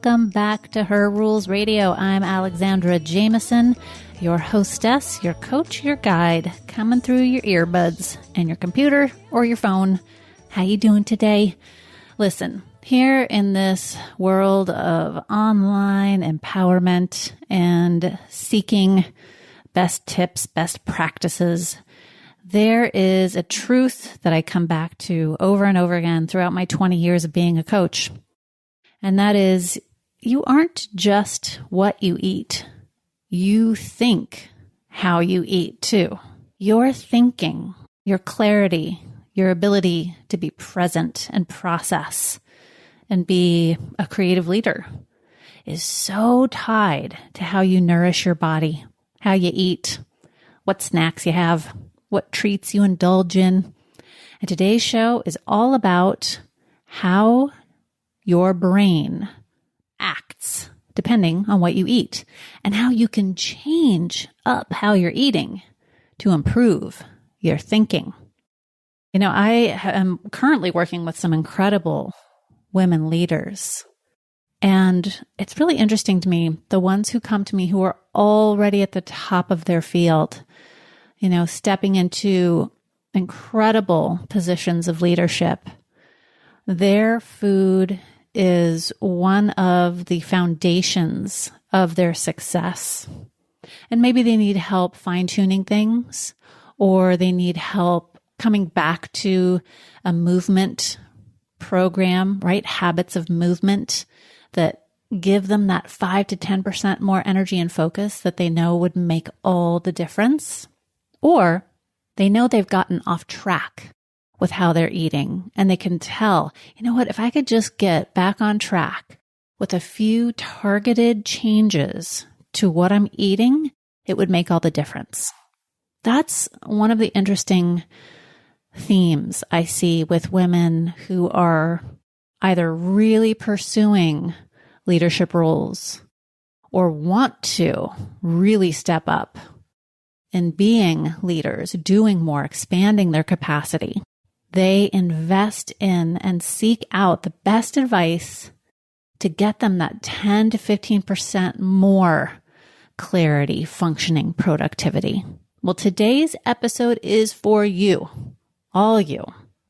Welcome back to Her Rules Radio. I'm Alexandra Jameson, your hostess, your coach, your guide, coming through your earbuds and your computer or your phone. How you doing today? Listen, here in this world of online empowerment and seeking best tips, best practices, there is a truth that I come back to over and over again throughout my 20 years of being a coach. And that is, you aren't just what you eat. You think how you eat too. Your thinking, your clarity, your ability to be present and process and be a creative leader is so tied to how you nourish your body, how you eat, what snacks you have, what treats you indulge in. And today's show is all about how your brain acts depending on what you eat and how you can change up how you're eating to improve your thinking. You know, I am currently working with some incredible women leaders, and it's really interesting to me, the ones who come to me who are already at the top of their field, you know, stepping into incredible positions of leadership. Their food is one of the foundations of their success. And maybe they need help fine-tuning things, or they need help coming back to a movement program, right? Habits of movement that give them that 5 to 10% more energy and focus that they know would make all the difference. Or they know they've gotten off track with how they're eating, and they can tell, you know what, if I could just get back on track with a few targeted changes to what I'm eating, it would make all the difference. That's one of the interesting themes I see with women who are either really pursuing leadership roles or want to really step up in being leaders, doing more, expanding their capacity. They invest in and seek out the best advice to get them that 10 to 15% more clarity, functioning, productivity. Well, today's episode is for you, all you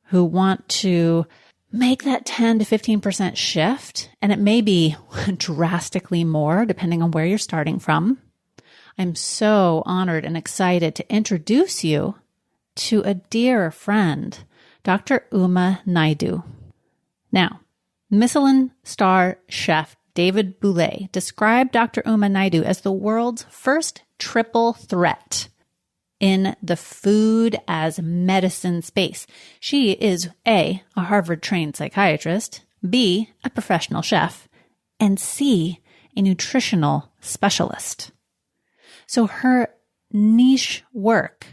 who want to make that 10 to 15% shift, and it may be drastically more depending on where you're starting from. I'm so honored and excited to introduce you to a dear friend, Dr. Uma Naidoo. Now, Michelin star chef David Bouley described Dr. Uma Naidoo as the world's first triple threat in the food as medicine space. She is A, a Harvard-trained psychiatrist, B, a professional chef, and C, a nutritional specialist. So her niche work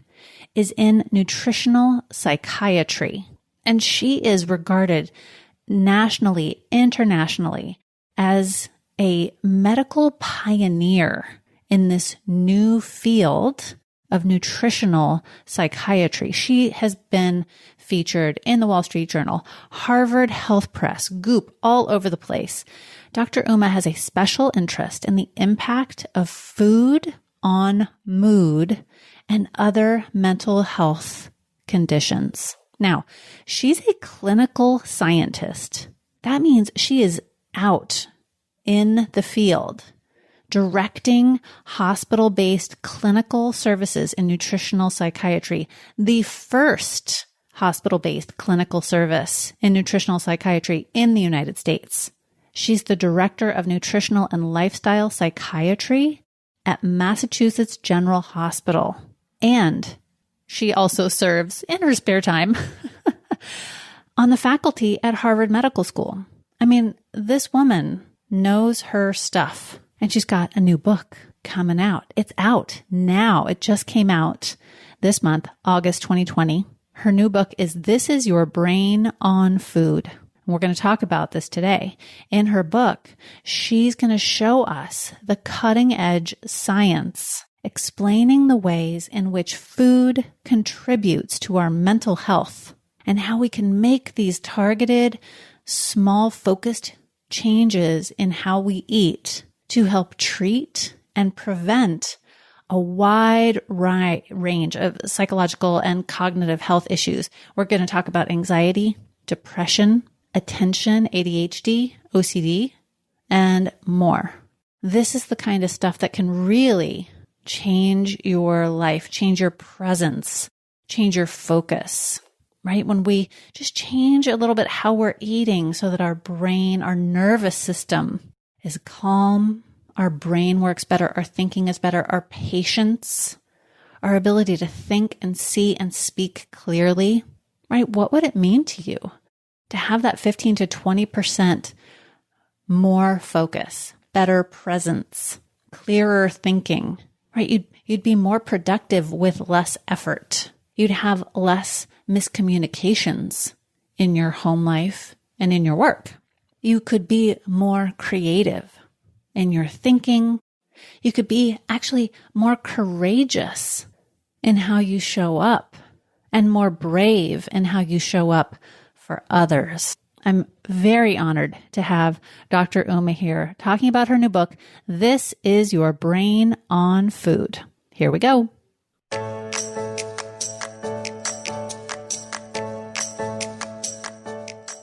is in nutritional psychiatry, and she is regarded nationally, internationally, as a medical pioneer in this new field of nutritional psychiatry. She has been featured in the Wall Street Journal, Harvard Health Press, Goop, all over the place. Dr. Uma has a special interest in the impact of food on mood and other mental health conditions. Now, she's a clinical scientist. That means she is out in the field directing hospital-based clinical services in nutritional psychiatry, the first hospital-based clinical service in nutritional psychiatry in the United States. She's the director of nutritional and lifestyle psychiatry at Massachusetts General Hospital. And she also serves in her spare time on the faculty at Harvard Medical School. I mean, this woman knows her stuff, and she's got a new book coming out. It's out now. It just came out this month, August 2020. Her new book is This Is Your Brain on Food. We're going to talk about this today. In her book, she's going to show us the cutting edge science explaining the ways in which food contributes to our mental health and how we can make these targeted, small, focused changes in how we eat to help treat and prevent a wide range of psychological and cognitive health issues. We're going to talk about anxiety, depression, attention, ADHD, OCD, and more. This is the kind of stuff that can really change your life, change your presence, change your focus, right? When we just change a little bit how we're eating so that our brain, our nervous system is calm, our brain works better, our thinking is better, our patience, our ability to think and see and speak clearly, right? What would it mean to you to have that 15 to 20% more focus, better presence, clearer thinking, right? You'd be more productive with less effort. You'd have less miscommunications in your home life and in your work. You could be more creative in your thinking. You could be actually more courageous in how you show up and more brave in how you show up for others. I'm very honored to have Dr. Uma here talking about her new book, This is Your Brain on Food. Here we go.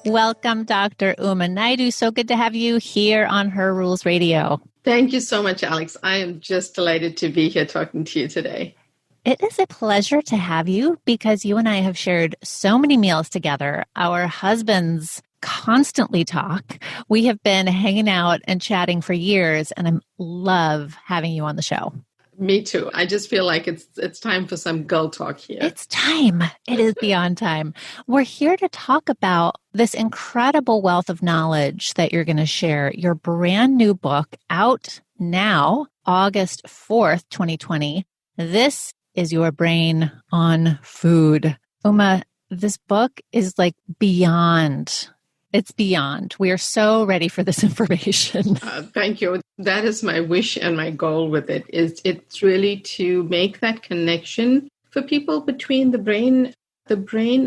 Welcome, Dr. Uma Naidoo. So good to have you here on Her Rules Radio. Thank you so much, Alex. I am just delighted to be here talking to you today. It is a pleasure to have you because you and I have shared so many meals together. Our husbands constantly talk. We have been hanging out and chatting for years, and I love having you on the show. Me too. I just feel like it's time for some girl talk here. It's time. It is beyond time. We're here to talk about this incredible wealth of knowledge that you're going to share. Your brand new book out now, August 4th, 2020. This is Your Brain on Food. Uma, this book is like beyond. It's beyond. We are so ready for this information. Thank you. That is my wish and my goal with it. It's really to make that connection for people between the brain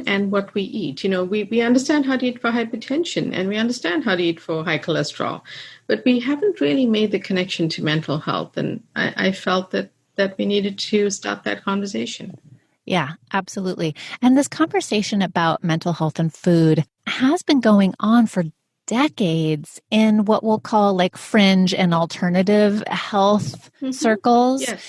and what we eat. You know, we understand how to eat for hypertension and we understand how to eat for high cholesterol, but we haven't really made the connection to mental health. And I felt that we needed to start that conversation. Yeah, absolutely. And this conversation about mental health and food has been going on for decades in what we'll call like fringe and alternative health circles. Yes.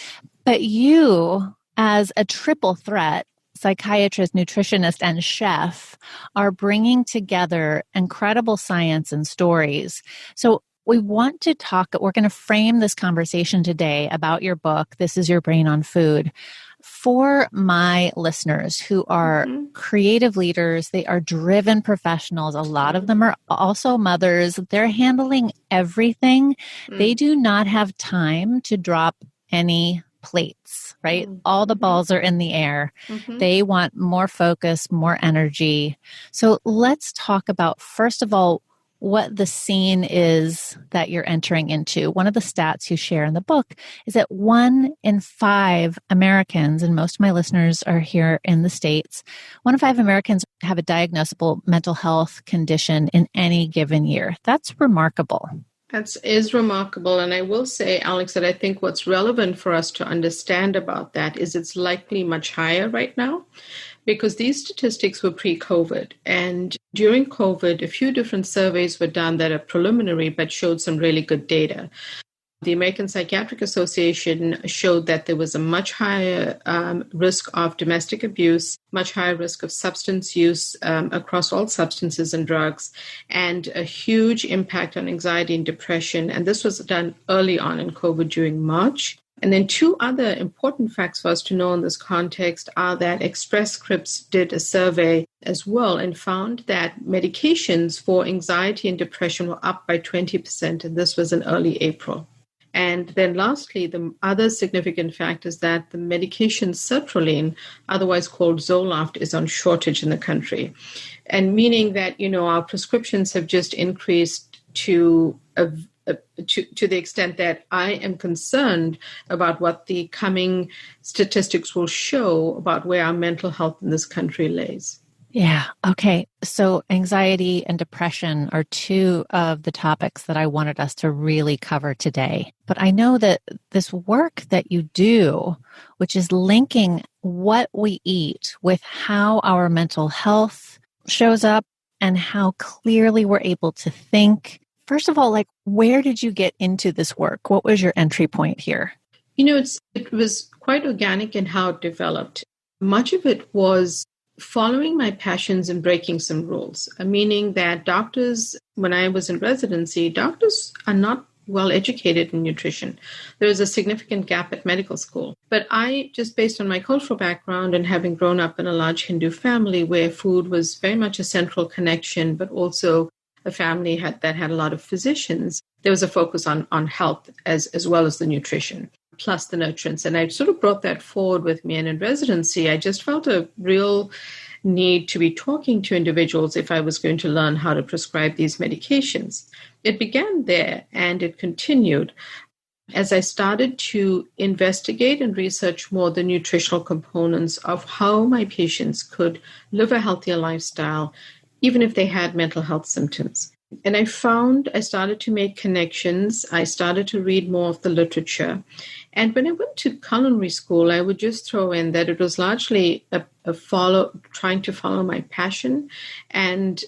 But you, as a triple threat, psychiatrist, nutritionist, and chef, are bringing together incredible science and stories. So we want to talk, we're going to frame this conversation today about your book, This is Your Brain on Food, for my listeners who are creative leaders. They are driven professionals. A lot of them are also mothers. They're handling everything. They do not have time to drop any plates, right? All the balls are in the air. They want more focus, more energy. So let's talk about, first of all, what the scene is that you're entering into. One of the stats you share in the book is that 1 in 5 Americans, and most of my listeners are here in the States, 1 in 5 Americans have a diagnosable mental health condition in any given year. That's remarkable. That is remarkable. And I will say, Alex, that I think what's relevant for us to understand about that is it's likely much higher right now, because these statistics were pre-COVID. And during COVID, a few different surveys were done that are preliminary but showed some really good data. The American Psychiatric Association showed that there was a much higher risk of domestic abuse, much higher risk of substance use across all substances and drugs, and a huge impact on anxiety and depression. And this was done early on in COVID during March. And then 2 other important facts for us to know in this context are that Express Scripts did a survey as well and found that medications for anxiety and depression were up by 20%, and this was in early April. And then lastly, the other significant fact is that the medication sertraline, otherwise called Zoloft, is on shortage in the country. And meaning that, you know, our prescriptions have just increased to the extent that I am concerned about what the coming statistics will show about where our mental health in this country lays. Yeah. Okay. So anxiety and depression are two of the topics that I wanted us to really cover today. But I know that this work that you do, which is linking what we eat with how our mental health shows up and how clearly we're able to think. First of all, like, where did you get into this work? What was your entry point here? It was quite organic in how it developed. Much of it was following my passions and breaking some rules, meaning that doctors, when I was in residency, doctors are not well educated in nutrition. There is a significant gap at medical school. But I, just based on my cultural background and having grown up in a large Hindu family where food was very much a central connection, but also a family that had a lot of physicians, there was a focus on health as well as the nutrition, plus the nutrients. And I sort of brought that forward with me. And in residency, I just felt a real need to be talking to individuals if I was going to learn how to prescribe these medications. It began there and it continued as I started to investigate and research more the nutritional components of how my patients could live a healthier lifestyle, even if they had mental health symptoms. And I started to make connections. I started to read more of the literature. And when I went to culinary school, I would just throw in that it was largely trying to follow my passion and,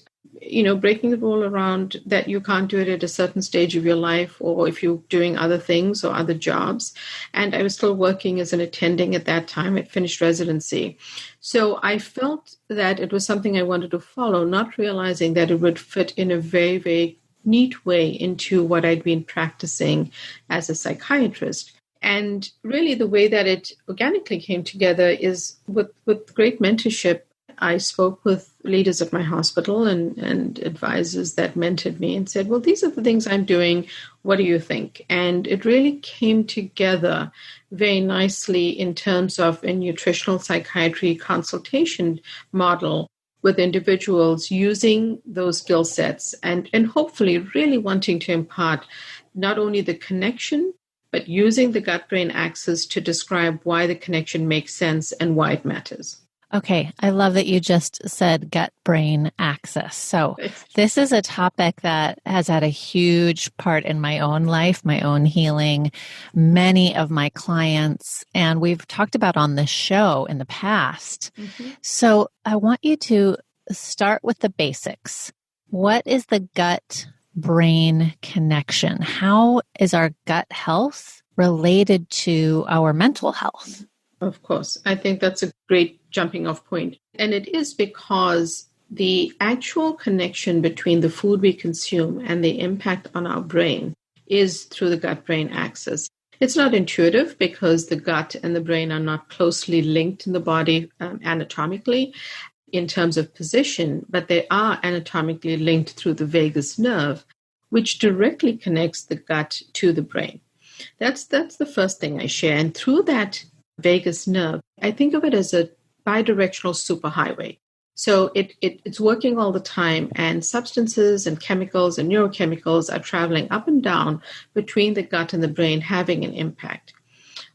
breaking the rule around that you can't do it at a certain stage of your life or if you're doing other things or other jobs. And I was still working as an attending at that time. I finished residency. So I felt that it was something I wanted to follow, not realizing that it would fit in a very, very neat way into what I'd been practicing as a psychiatrist. And really the way that it organically came together is with great mentorship. I spoke with leaders at my hospital and advisors that mentored me and said, well, these are the things I'm doing. What do you think? And it really came together very nicely in terms of a nutritional psychiatry consultation model with individuals using those skill sets and hopefully really wanting to impart not only the connection, but using the gut-brain axis to describe why the connection makes sense and why it matters. Okay, I love that you just said gut-brain axis. So this is a topic that has had a huge part in my own life, my own healing, many of my clients, and we've talked about on this show in the past. Mm-hmm. So I want you to start with the basics. What is the gut-brain connection? How is our gut health related to our mental health? Of course. I think that's a great jumping off point. And it is because the actual connection between the food we consume and the impact on our brain is through the gut-brain axis. It's not intuitive because the gut and the brain are not closely linked in the body anatomically in terms of position, but they are anatomically linked through the vagus nerve, which directly connects the gut to the brain. That's the first thing I share. And through that vagus nerve, I think of it as a bidirectional superhighway. So it's working all the time, and substances and chemicals and neurochemicals are traveling up and down between the gut and the brain, having an impact.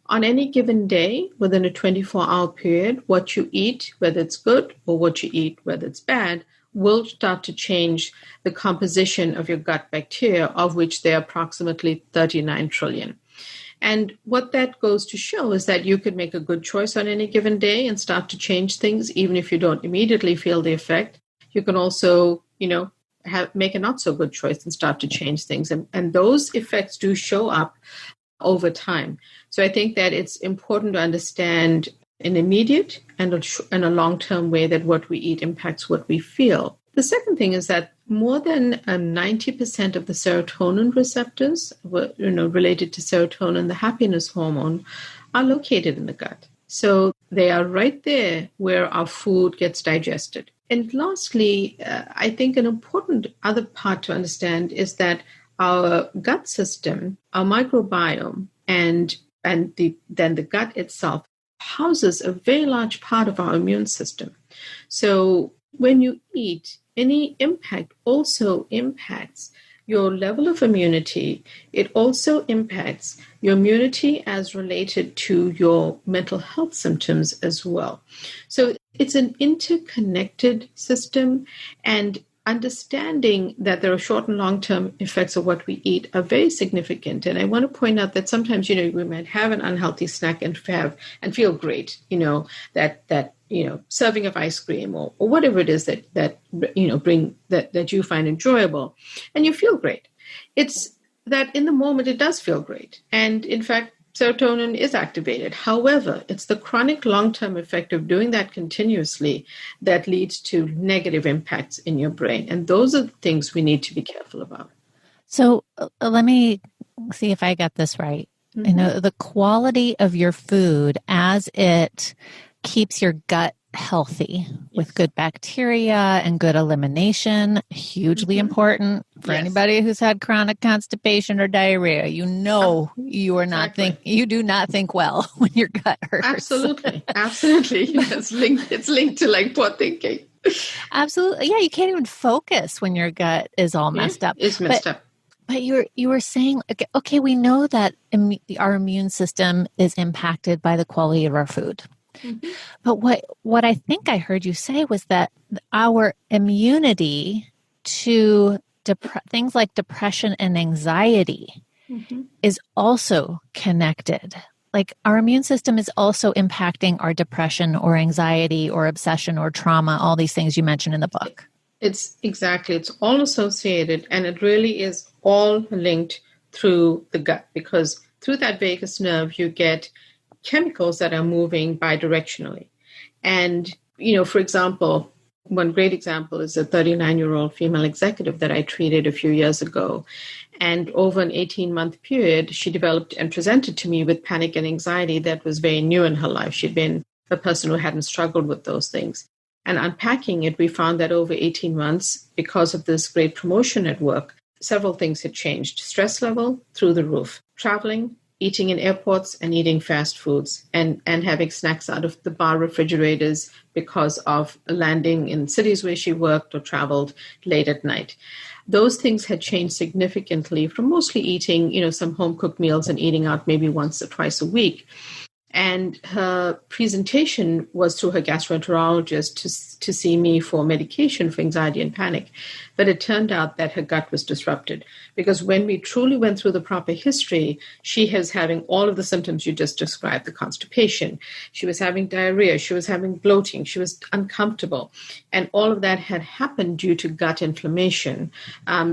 On any given day, within a 24-hour period, what you eat, whether it's good, or what you eat, whether it's bad, will start to change the composition of your gut bacteria, of which there are approximately 39 trillion. And what that goes to show is that you could make a good choice on any given day and start to change things, even if you don't immediately feel the effect. You can also, make a not so good choice and start to change things. And those effects do show up over time. So I think that it's important to understand an immediate and a long-term way that what we eat impacts what we feel. The second thing is that more than 90% of the serotonin receptors, related to serotonin, the happiness hormone, are located in the gut. So they are right there where our food gets digested. And lastly, I think an important other part to understand is that our gut system, our microbiome, and then the gut itself houses a very large part of our immune system. So when you eat, any impact also impacts your level of immunity. It also impacts your immunity as related to your mental health symptoms as well. So it's an interconnected system, and understanding that there are short and long-term effects of what we eat are very significant. And I want to point out that sometimes, we might have an unhealthy snack and feel great, that serving of ice cream or whatever it is that you find enjoyable, and you feel great. It's that in the moment it does feel great. And in fact, serotonin is activated. However, it's the chronic long-term effect of doing that continuously that leads to negative impacts in your brain. And those are the things we need to be careful about. So let me see if I got this right. Mm-hmm. The quality of your food as it keeps your gut healthy with good bacteria and good elimination, hugely important for anybody who's had chronic constipation or diarrhea. You are not you do not think well when your gut hurts. Absolutely. It's linked to like poor thinking. Absolutely. Yeah, you can't even focus when your gut is all messed up. It's messed up. But you were saying, okay, we know that our immune system is impacted by the quality of our food. Mm-hmm. But what I think I heard you say was that our immunity to things like depression and anxiety is also connected. Like our immune system is also impacting our depression or anxiety or obsession or trauma, all these things you mentioned in the book. It's all associated, and it really is all linked through the gut, because through that vagus nerve, you get chemicals that are moving bidirectionally. And, for example, one great example is a 39-year-old female executive that I treated a few years ago. And over an 18-month period, she developed and presented to me with panic and anxiety that was very new in her life. She'd been a person who hadn't struggled with those things. And unpacking it, we found that over 18 months, because of this great promotion at work, several things had changed. Stress level through the roof, traveling, eating in airports and eating fast foods and having snacks out of the bar refrigerators because of landing in cities where she worked or traveled late at night. Those things had changed significantly from mostly eating, some home-cooked meals and eating out maybe once or twice a week. And her presentation was through her gastroenterologist to see me for medication for anxiety and panic. But it turned out that her gut was disrupted, because when we truly went through the proper history, she was having all of the symptoms you just described, the constipation. She was having diarrhea. She was having bloating. She was uncomfortable. And all of that had happened due to gut inflammation,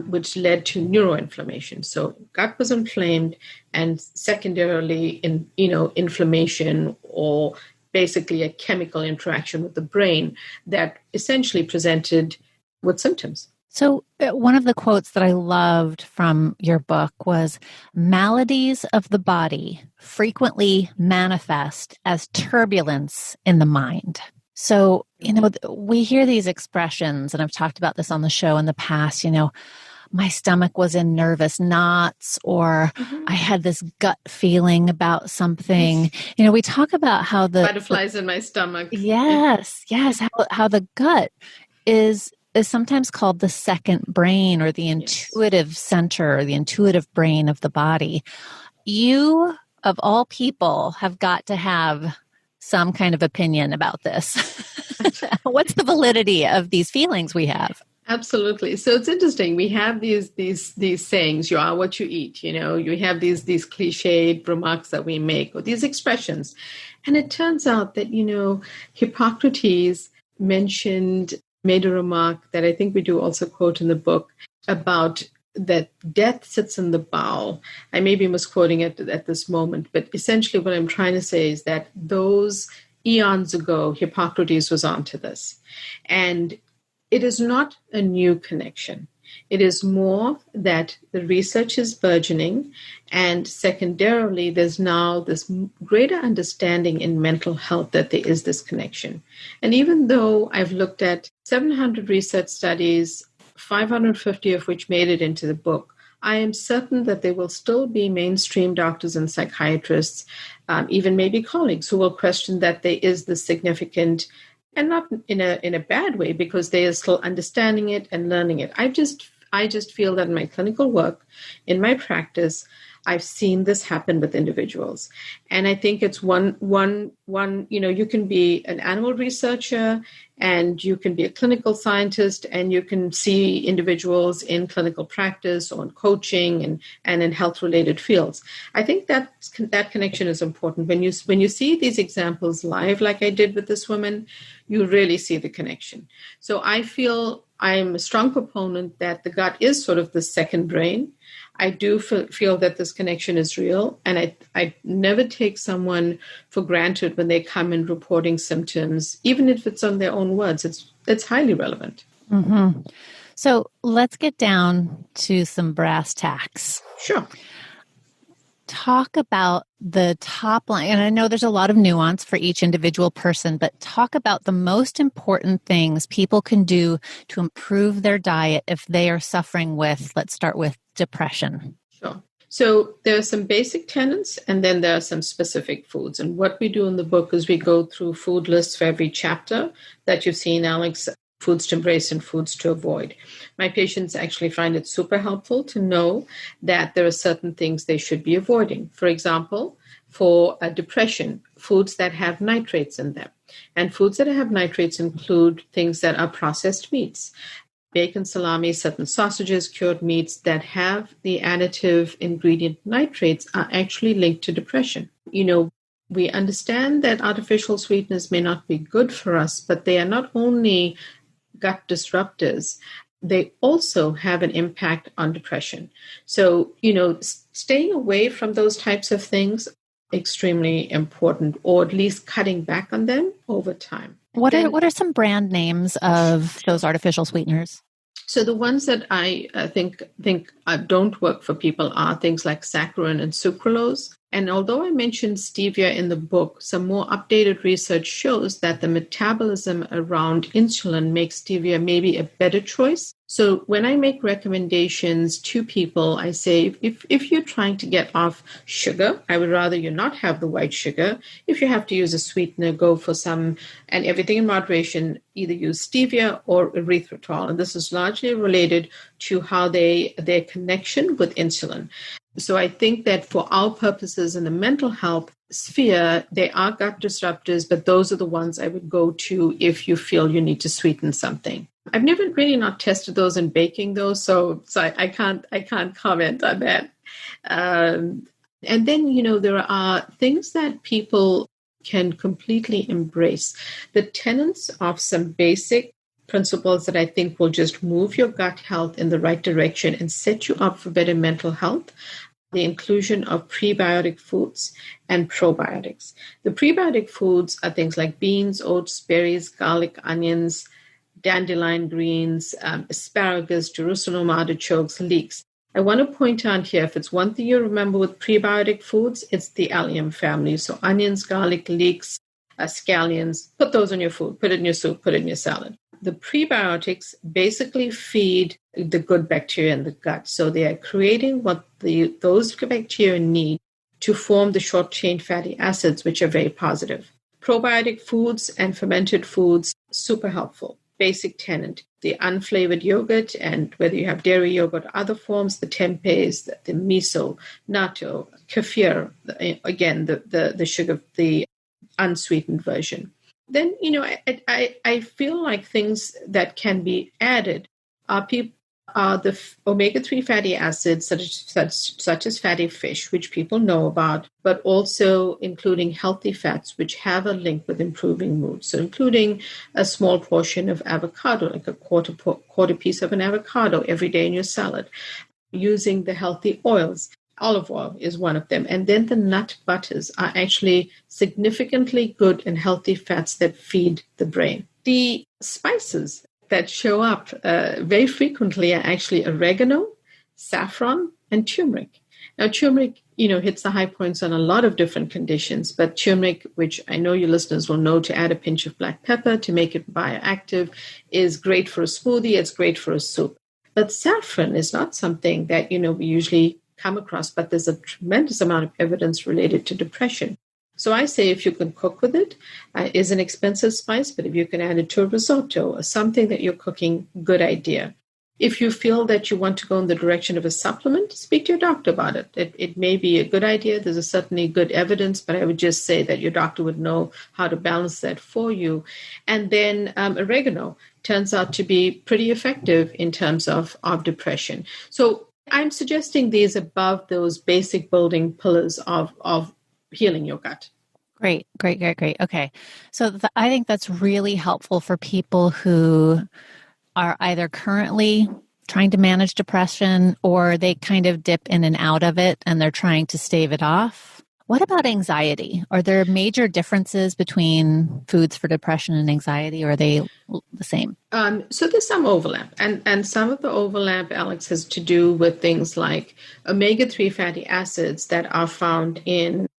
which led to neuroinflammation. So gut was inflamed, and secondarily, inflammation, or basically a chemical interaction with the brain that essentially presented with symptoms. So one of the quotes that I loved from your book was, maladies of the body frequently manifest as turbulence in the mind. So, we hear these expressions, and I've talked about this on the show in the past, my stomach was in nervous knots, or I had this gut feeling about something. We talk about how the butterflies in my stomach. Yes. How the gut is sometimes called the second brain, or the intuitive center, or the intuitive brain of the body. You, of all people, have got to have some kind of opinion about this. What's the validity of these feelings we have? Absolutely. So it's interesting. We have these sayings, you are what you eat, you have these cliched remarks that we make, or these expressions. And it turns out that, Hippocrates made a remark that I think we do also quote in the book about that death sits in the bowel. I may be misquoting it at this moment, but essentially what I'm trying to say is that those eons ago, Hippocrates was onto this. And it is not a new connection. It is more that the research is burgeoning, and secondarily, there's now this greater understanding in mental health that there is this connection. And even though I've looked at 700 research studies, 550 of which made it into the book, I am certain that there will still be mainstream doctors and psychiatrists, even maybe colleagues, who will question that there is this significant, and not in a bad way, because they are still understanding it and learning it. I just feel that in my clinical work, in my practice, I've seen this happen with individuals. And I think it's one you can be an animal researcher and you can be a clinical scientist and you can see individuals in clinical practice or in coaching and in health related fields. I think that connection is important. When you see these examples live, like I did with this woman, you really see the connection. So I feel I'm a strong proponent that the gut is sort of the second brain. I do feel that this connection is real, and I never take someone for granted when they come in reporting symptoms, even if it's on their own words. It's highly relevant. Mm-hmm. So let's get down to some brass tacks. Sure. Talk about the top line. And I know there's a lot of nuance for each individual person, but talk about the most important things people can do to improve their diet if they are suffering with, let's start with depression. Sure. So there are some basic tenets, and then there are some specific foods. And what we do in the book is we go through food lists for every chapter that you've seen, Alex, foods to embrace and foods to avoid. My patients actually find it super helpful to know that there are certain things they should be avoiding. For example, for depression, foods that have nitrates in them. And foods that have nitrates include things that are processed meats. Bacon, salami, certain sausages, cured meats that have the additive ingredient nitrates are actually linked to depression. We understand that artificial sweeteners may not be good for us, but they are not only gut disruptors, they also have an impact on depression. So, staying away from those types of things, extremely important, or at least cutting back on them over time. What are some brand names of those artificial sweeteners? So the ones that I think don't work for people are things like saccharin and sucralose. And although I mentioned stevia in the book, some more updated research shows that the metabolism around insulin makes stevia maybe a better choice. So when I make recommendations to people, I say, if you're trying to get off sugar, I would rather you not have the white sugar. If you have to use a sweetener, go for some, and everything in moderation, either use stevia or erythritol. And this is largely related to how their connection with insulin. So I think that for our purposes in the mental health sphere, they are gut disruptors, but those are the ones I would go to if you feel you need to sweeten something. I've never really not tested those in baking though, so I can't comment on that. And then, there are things that people can completely embrace. The tenets of some basic principles that I think will just move your gut health in the right direction and set you up for better mental health. The inclusion of prebiotic foods and probiotics. The prebiotic foods are things like beans, oats, berries, garlic, onions, dandelion greens, asparagus, Jerusalem artichokes, leeks. I want to point out here, if it's one thing you remember with prebiotic foods, it's the allium family. So onions, garlic, leeks, scallions, put those in your food, put it in your soup, put it in your salad. The prebiotics basically feed the good bacteria in the gut. So they are creating what those bacteria need to form the short-chain fatty acids, which are very positive. Probiotic foods and fermented foods, super helpful. Basic tenet. The unflavored yogurt, and whether you have dairy yogurt or other forms, the tempehs, the miso, natto, kefir, again, the sugar, the unsweetened version. Then, I feel like things that can be added are the omega-3 fatty acids, such as fatty fish, which people know about, but also including healthy fats, which have a link with improving mood. So including a small portion of avocado, like a quarter piece of an avocado every day in your salad. Using the healthy oils. Olive oil is one of them. And then the nut butters are actually significantly good and healthy fats that feed the brain. The spices that show up very frequently are actually oregano, saffron, and turmeric. Now, turmeric, hits the high points on a lot of different conditions, but turmeric, which I know your listeners will know to add a pinch of black pepper to make it bioactive, is great for a smoothie. It's great for a soup. But saffron is not something that, we usually come across, but there's a tremendous amount of evidence related to depression. So I say if you can cook with it, is an expensive spice, but if you can add it to a risotto or something that you're cooking, good idea. If you feel that you want to go in the direction of a supplement, speak to your doctor about it. It may be a good idea. There's certainly good evidence, but I would just say that your doctor would know how to balance that for you. And then oregano turns out to be pretty effective in terms of depression. So I'm suggesting these above those basic building pillars of healing your gut. Great. Okay. So I think that's really helpful for people who are either currently trying to manage depression or they kind of dip in and out of it and they're trying to stave it off. What about anxiety? Are there major differences between foods for depression and anxiety, or are they the same? So there's some overlap, and some of the overlap, Alex, has to do with things like omega-3 fatty acids that are found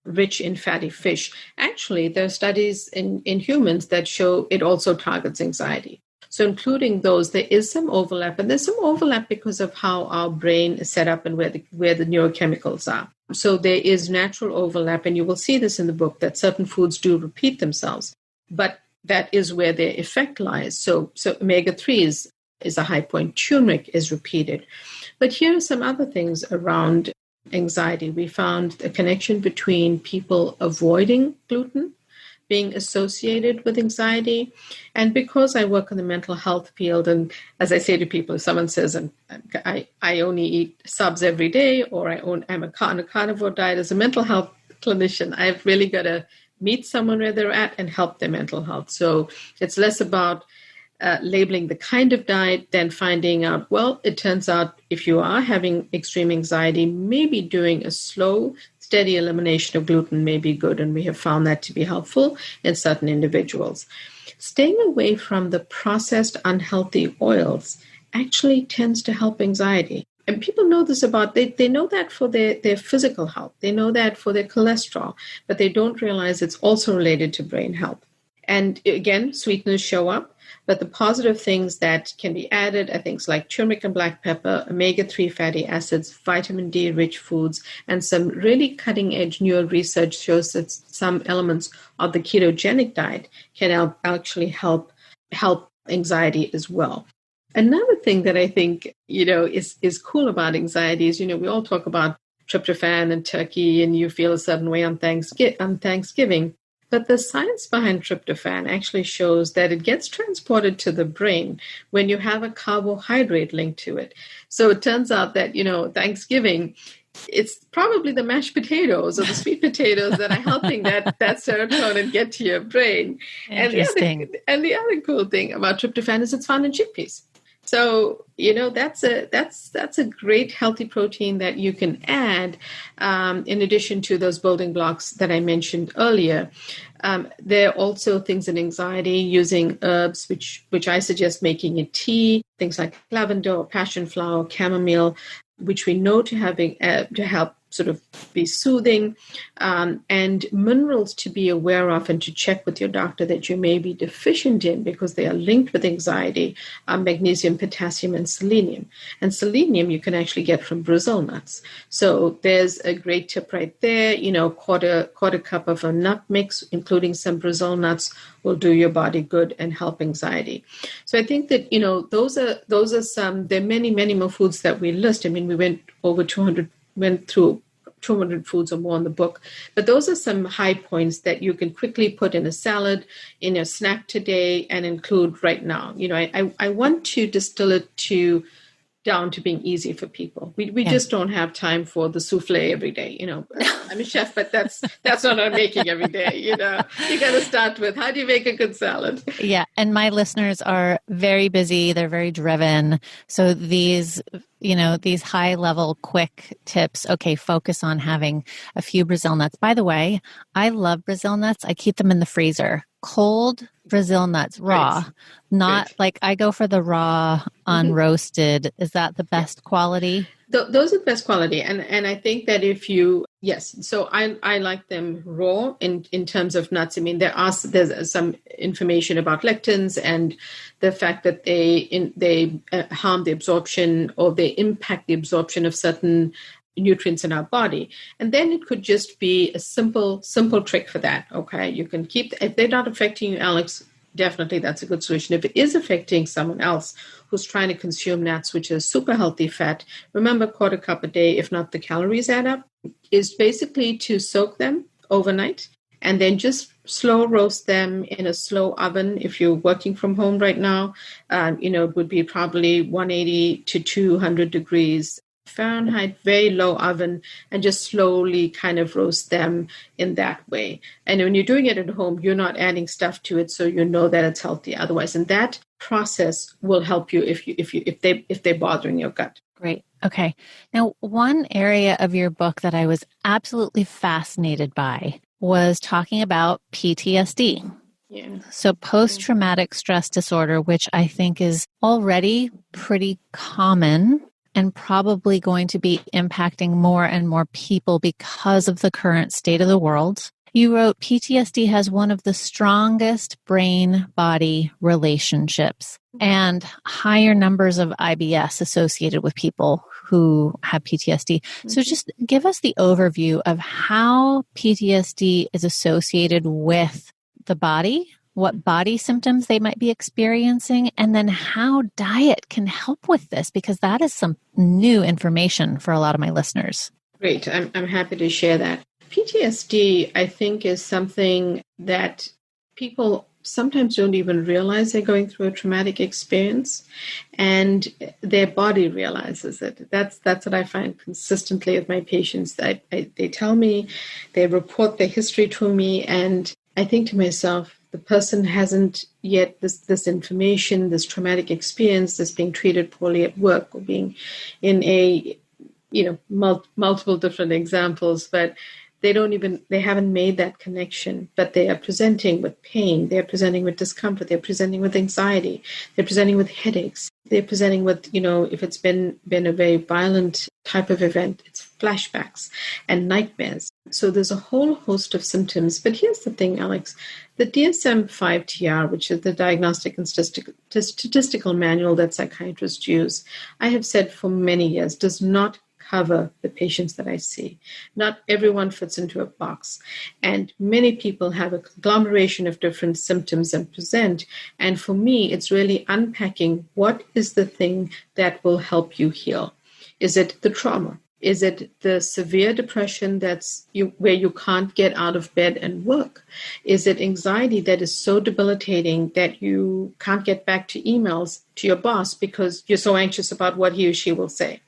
rich in fatty fish. Actually, there are studies in humans that show it also targets anxiety. So including those, there is some overlap, and there's some overlap because of how our brain is set up and where the neurochemicals are. So there is natural overlap, and you will see this in the book, that certain foods do repeat themselves, but that is where their effect lies. So omega-3 is a high point. Turmeric is repeated. But here are some other things around anxiety. We found a connection between people avoiding gluten being associated with anxiety. And because I work in the mental health field, and as I say to people, if someone says, I only eat subs every day, or I'm on a carnivore diet, as a mental health clinician, I've really got to meet someone where they're at and help their mental health. So it's less about labeling the kind of diet than finding out, well, it turns out if you are having extreme anxiety, maybe doing a slow, steady elimination of gluten may be good. And we have found that to be helpful in certain individuals. Staying away from the processed unhealthy oils actually tends to help anxiety. And people know this they know that for their physical health. They know that for their cholesterol, but they don't realize it's also related to brain health. And again, sweeteners show up. But the positive things that can be added are things like turmeric and black pepper, omega-3 fatty acids, vitamin D rich foods, and some really cutting edge newer research shows that some elements of the ketogenic diet can actually help anxiety as well. Another thing that I think, is cool about anxiety is, we all talk about tryptophan and turkey and you feel a certain way on Thanksgiving. But the science behind tryptophan actually shows that it gets transported to the brain when you have a carbohydrate linked to it. So it turns out that, Thanksgiving, it's probably the mashed potatoes or the sweet potatoes that are helping that serotonin get to your brain. Interesting. And the other cool thing about tryptophan is it's found in chickpeas. So, that's a great healthy protein that you can add in addition to those building blocks that I mentioned earlier. There are also things in anxiety using herbs, which I suggest making a tea, things like lavender or passion flower, chamomile, which we know to help sort of be soothing, and minerals to be aware of and to check with your doctor that you may be deficient in because they are linked with anxiety, magnesium, potassium, and selenium. And selenium you can actually get from Brazil nuts. So there's a great tip right there. Quarter cup of a nut mix, including some Brazil nuts, will do your body good and help anxiety. So I think that, those are some, there are many, many more foods that we list. I mean, we went through 200 foods or more in the book. But those are some high points that you can quickly put in a salad, in a snack today, and include right now. I want to distill it down to being easy for people. We just don't have time for the souffle every day. I'm a chef, but that's not what I'm making every day. You got to start with, how do you make a good salad? Yeah. And my listeners are very busy. They're very driven. So these high level quick tips, focus on having a few Brazil nuts. By the way, I love Brazil nuts. I keep them in the freezer. Cold Brazil nuts, raw, Great. not Great. like I go for the raw, unroasted. Is that the best quality? Those are the best quality. And I think that so I like them raw in terms of nuts. I mean, there's some information about lectins and the fact that they harm the absorption or they impact the absorption of certain nutrients in our body. And then it could just be a simple trick for that. Okay. You can if they're not affecting you, Alex, definitely that's a good solution. If it is affecting someone else who's trying to consume nuts, which is super healthy fat, remember, quarter cup a day, if not the calories add up, is basically to soak them overnight and then just slow roast them in a slow oven. If you're working from home right now, it would be probably 180 to 200 degrees Fahrenheit, very low oven, and just slowly kind of roast them in that way. And when you're doing it at home, you're not adding stuff to it, so you know that it's healthy otherwise. And that process will help you if they're bothering your gut. Great. Okay. Now, one area of your book that I was absolutely fascinated by was talking about PTSD. Yeah. So post-traumatic stress disorder, which I think is already pretty common and probably going to be impacting more and more people because of the current state of the world. You wrote, PTSD has one of the strongest brain-body relationships and higher numbers of IBS associated with people who have PTSD. So just give us the overview of how PTSD is associated with the body, what body symptoms they might be experiencing, and then how diet can help with this, because that is some new information for a lot of my listeners. Great. I'm happy to share that. PTSD, I think, is something that people sometimes don't even realize they're going through a traumatic experience, and their body realizes it. That's what I find consistently with my patients. They tell me, they report their history to me, and I think to myself, the person hasn't yet this information, this traumatic experience, this being treated poorly at work or being in a, multiple different examples, but they haven't made that connection, but they are presenting with pain. They're presenting with discomfort. They're presenting with anxiety. They're presenting with headaches. They're presenting with, if it's been a very violent type of event, it's flashbacks and nightmares. So there's a whole host of symptoms. But here's the thing, Alex, the DSM-5-TR, which is the Diagnostic and Statistical Manual that psychiatrists use, I have said for many years, does not cover the patients that I see. Not everyone fits into a box. And many people have a conglomeration of different symptoms and present. And for me, it's really unpacking what is the thing that will help you heal. Is it the trauma? Is it the severe depression where you can't get out of bed and work? Is it anxiety that is so debilitating that you can't get back to emails to your boss because you're so anxious about what he or she will say?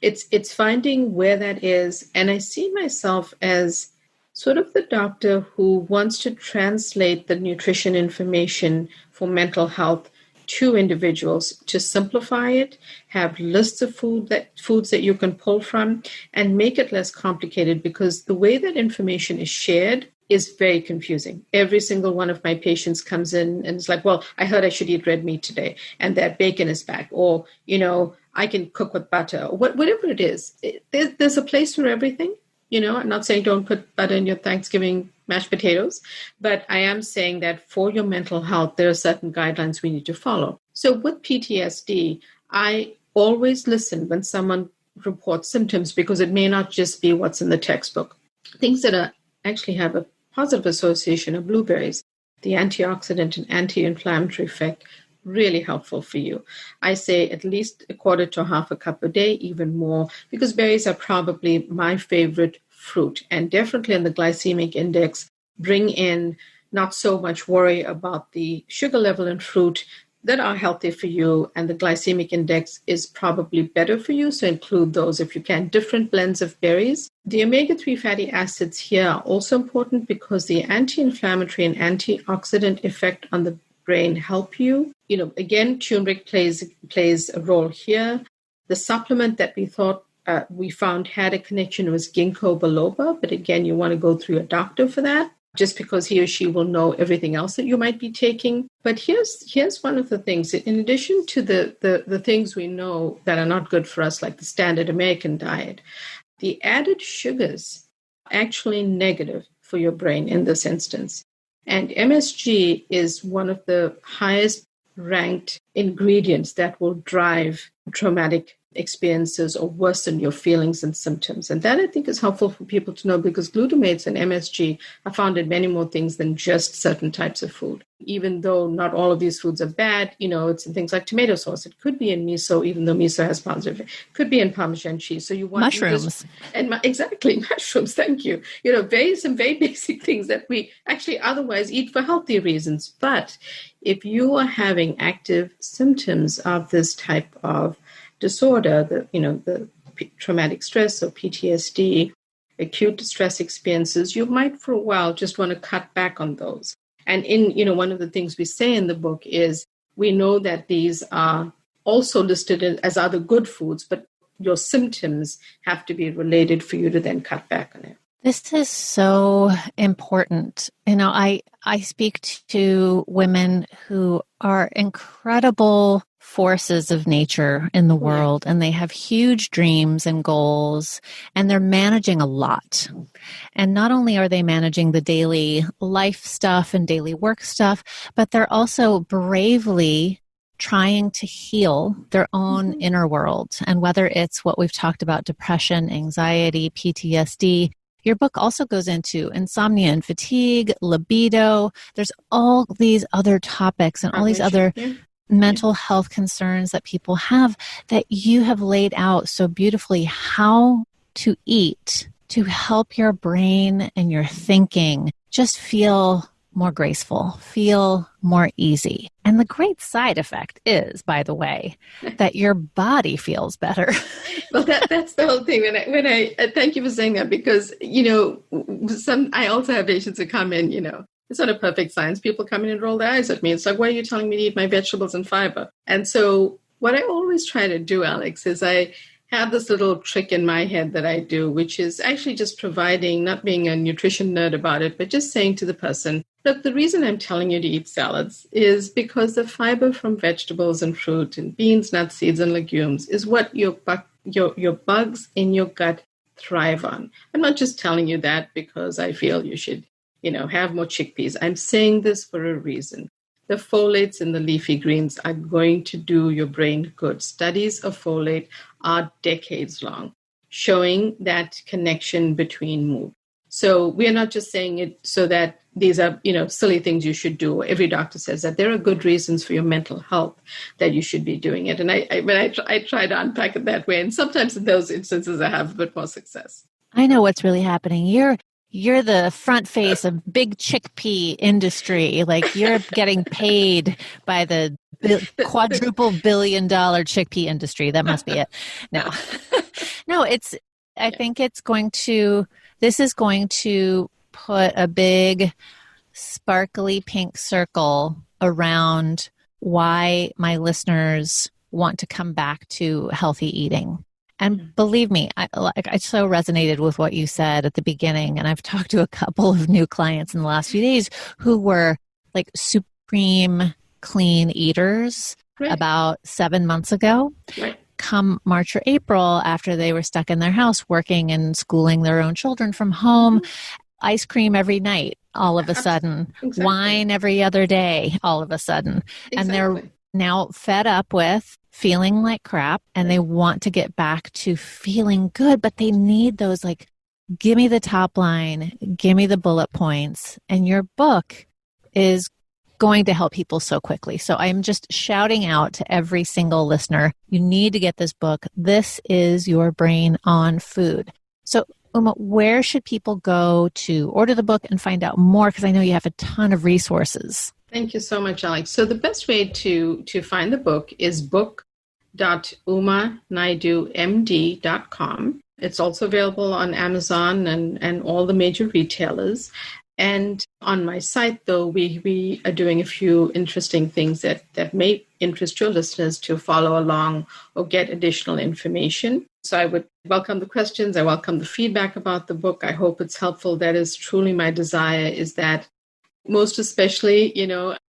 It's finding where that is. And I see myself as sort of the doctor who wants to translate the nutrition information for mental health to individuals, to simplify it, have lists of foods that you can pull from, and make it less complicated, because the way that information is shared is very confusing. Every single one of my patients comes in and is like, well, I heard I should eat red meat today, and that bacon is back, or, I can cook with butter, or whatever it is. There's a place for everything. I'm not saying don't put butter in your Thanksgiving mashed potatoes, but I am saying that for your mental health, there are certain guidelines we need to follow. So with PTSD, I always listen when someone reports symptoms, because it may not just be what's in the textbook. Things that actually have a positive association are blueberries, the antioxidant and anti-inflammatory effect, really helpful for you. I say at least a quarter to half a cup a day, even more, because berries are probably my favorite fruit, and definitely on the glycemic index, bring in not so much worry about the sugar level in fruit that are healthy for you, and the glycemic index is probably better for you, so include those if you can. Different blends of berries. The omega-3 fatty acids here are also important, because the anti-inflammatory and antioxidant effect on the brain help you. Again, turmeric plays a role here. The supplement that we found had a connection was ginkgo biloba, but again, you want to go through a doctor for that, just because he or she will know everything else that you might be taking. But here's one of the things. In addition to the things we know that are not good for us, like the standard American diet, the added sugars are actually negative for your brain in this instance. And MSG is one of the highest ranked ingredients that will drive traumatic experiences or worsen your feelings and symptoms. And that, I think, is helpful for people to know, because glutamates and MSG are found in many more things than just certain types of food. even though not all of these foods are bad, it's in things like tomato sauce. It could be in miso, even though miso has positive. It could be in Parmesan cheese. So you want mushrooms. Exactly, mushrooms. Thank you. Some very basic things that we actually otherwise eat for healthy reasons. But if you are having active symptoms of this type of disorder, the traumatic stress or PTSD, acute stress experiences, you might for a while just want to cut back on those. And one of the things we say in the book is we know that these are also listed as other good foods, but your symptoms have to be related for you to then cut back on it. This is so important. I speak to women who are incredible forces of nature in the world, and they have huge dreams and goals, and they're managing a lot. And not only are they managing the daily life stuff and daily work stuff, but they're also bravely trying to heal their own inner world. And whether it's what we've talked about, depression, anxiety, PTSD, your book also goes into insomnia and fatigue, libido. There's all these other topics and all these other mental health concerns that people have that you have laid out so beautifully how to eat to help your brain and your thinking just feel more graceful, feel more easy. And the great side effect is, by the way, that your body feels better. Well, that's the whole thing. When I thank you for saying that, because, I also have patients who come in, it's not a perfect science. People come in and roll their eyes at me. It's like, why are you telling me to eat my vegetables and fiber? And so what I always try to do, Alex, is I have this little trick in my head that I do, which is actually just providing, not being a nutrition nerd about it, but just saying to the person, look, the reason I'm telling you to eat salads is because the fiber from vegetables and fruit and beans, nuts, seeds, and legumes is what your bugs in your gut thrive on. I'm not just telling you that because I feel you should, have more chickpeas. I'm saying this for a reason. The folates in the leafy greens are going to do your brain good. Studies of folate are decades long, showing that connection between mood. So we are not just saying it so that these are, silly things you should do. Every doctor says that there are good reasons for your mental health that you should be doing it. And I try to unpack it that way. And sometimes in those instances, I have a bit more success. I know what's really happening. You're the front face of big chickpea industry. Like you're getting paid by the quadruple $1 billion chickpea industry. That must be it. No, I think this is going to put a big sparkly pink circle around why my listeners want to come back to healthy eating. And believe me, I so resonated with what you said at the beginning. And I've talked to a couple of new clients in the last few days who were like supreme clean eaters about 7 months ago. Right. Come March or April, after they were stuck in their house working and schooling their own children from home, ice cream every night, all of a sudden, wine every other day, all of a sudden. And they're now fed up with feeling like crap and they want to get back to feeling good, but they need those give me the top line, give me the bullet points. And your book is going to help people so quickly. So I'm just shouting out to every single listener, you need to get this book. This is your brain on food. So Uma, where should people go to order the book and find out more? Because I know you have a ton of resources. Thank you so much, Alex. So the best way to find the book is book.umanaidoomd.com. It's also available on Amazon and all the major retailers. And on my site, though, we are doing a few interesting things that may interest your listeners to follow along or get additional information. So I would welcome the questions. I welcome the feedback about the book. I hope it's helpful. That is truly my desire, is that most especially,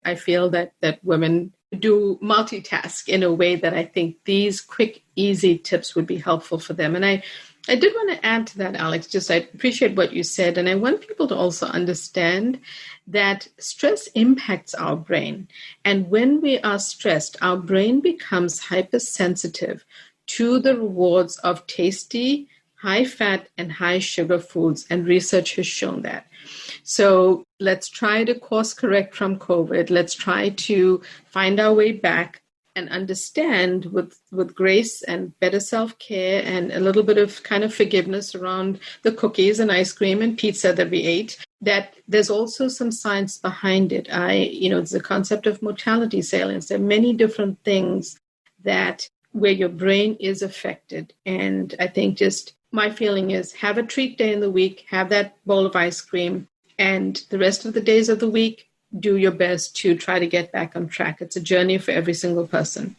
I feel that women do multitask in a way that I think these quick, easy tips would be helpful for them. And I did want to add to that, Alex, I appreciate what you said. And I want people to also understand that stress impacts our brain. And when we are stressed, our brain becomes hypersensitive to the rewards of tasty, high fat and high sugar foods. And research has shown that. So let's try to course correct from COVID. Let's try to find our way back and understand with grace and better self-care and a little bit of kind of forgiveness around the cookies and ice cream and pizza that we ate, that there's also some science behind it. It's the concept of mortality salience. There are many different things that where your brain is affected. And I think just my feeling is have a treat day in the week, have that bowl of ice cream, and the rest of the days of the week, do your best to try to get back on track. It's a journey for every single person.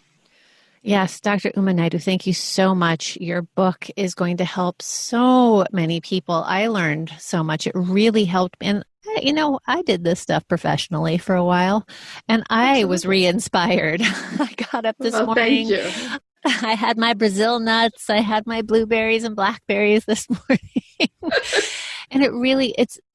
Yes, Dr. Uma Naidoo, thank you so much. Your book is going to help so many people. I learned so much. It really helped. And, I did this stuff professionally for a while, and I was re-inspired. I got up this morning. Thank you. I had my Brazil nuts. I had my blueberries and blackberries this morning. And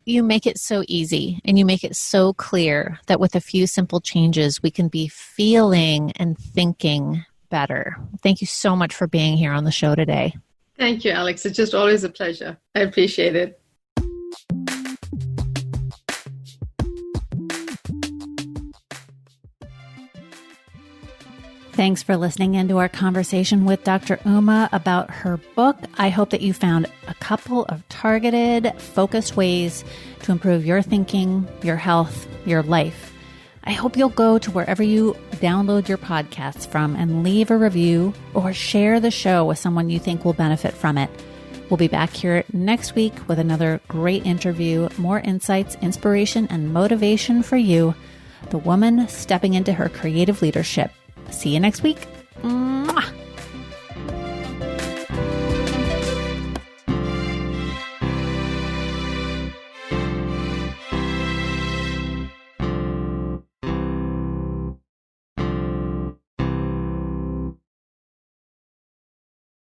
you make it so easy and you make it so clear that with a few simple changes, we can be feeling and thinking better. Thank you so much for being here on the show today. Thank you, Alex. It's just always a pleasure. I appreciate it. Thanks for listening into our conversation with Dr. Uma about her book. I hope that you found a couple of targeted, focused ways to improve your thinking, your health, your life. I hope you'll go to wherever you download your podcasts from and leave a review or share the show with someone you think will benefit from it. We'll be back here next week with another great interview, more insights, inspiration, and motivation for you, the woman stepping into her creative leadership. See you next week.